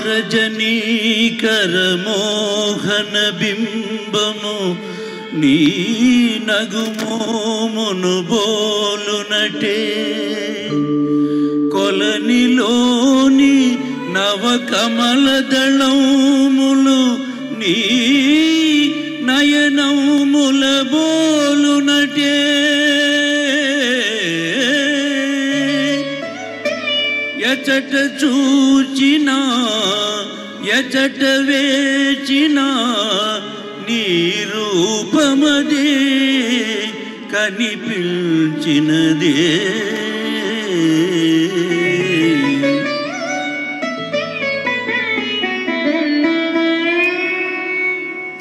ఆరజనీకర మోహన బింబము నీ నగుమోమును బోలునటే కొలనిలోని నవకమల దళములు నీ నయనముల బోలునటే ఎచట చూచినా ఎచట వేచినా నీ రూపమదే కనిపించినదే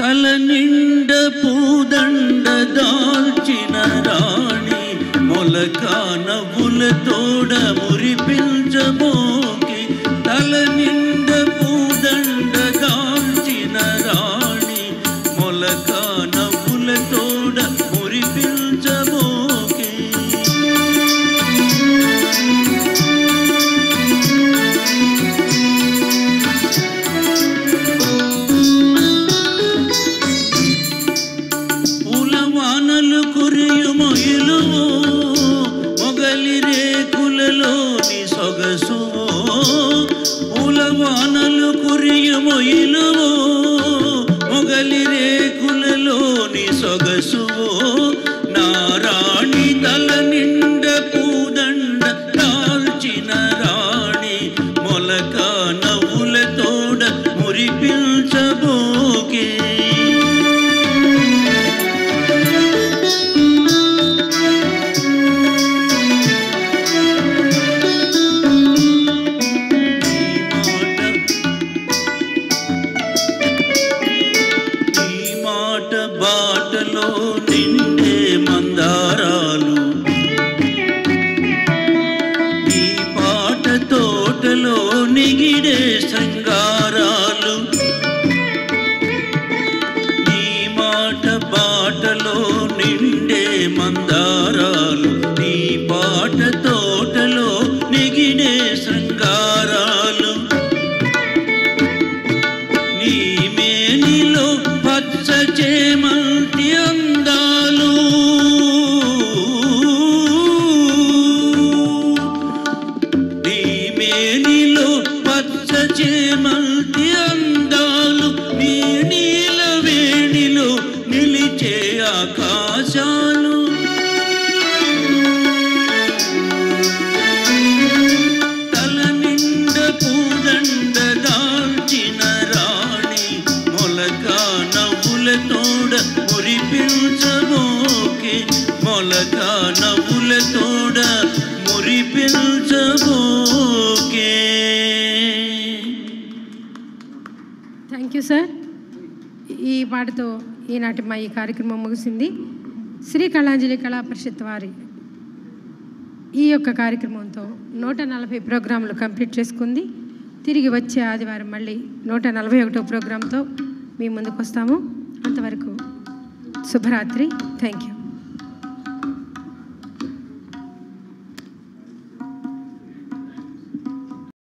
తల నిండ పూదండ దాల్చిన రాణి మొలక నవ్వుల తోడ మురిపించబోకి తల నిండ పూదండ దాల్చిన రాణి మొలక నవ్వుల తోడ మురిపించబోకి పూలవానలు కురియుమొయిలు మొగలి రేకులలోని సొగసు పూలవానలు కురియుమొయిలు మొగలి రేకులలోని సొగసు నారాణి తల నిండ పూదండ దాల్చిన రాణి మొలక నవ్వుల తోడ మురిపించబోకే బాటలో నిండే మందారాలు ఈ పాట తోటలో నిగిడే శృంగారాలు ఈ మాట బాటలో నిండే మందారాలు ఈ పాట తోటలో నిగిడే శృంగారాలు నీ మేనిలో పచ్చ చేమంతి అందాలు నీ మేనిలో పచ్చ చేమంతి అందాలు నీ నీల వేణిలో నిలిచే ఆకాశాలు తల నిండ పూదండ దాల్చిన రాణి మొలక నవ్వుల తోడ మురిపించబోకే మొలక నవ్వుల తోడ మురిపించబోకే. Thank you sir. ఈ పాటతో ఈనాటి మా ఈ కార్యక్రమం ముగిసింది. శ్రీ కళాంజలి కళా పరిషత్ వారి ఈ యొక్క కార్యక్రమంతో 140 ప్రోగ్రాంలు కంప్లీట్ చేసుకుంది. తిరిగి వచ్చే ఆదివారం మళ్ళీ 141వ ప్రోగ్రాంతో మీ ముందుకు వస్తాము. అంతవరకు శుభరాత్రి. Thank you.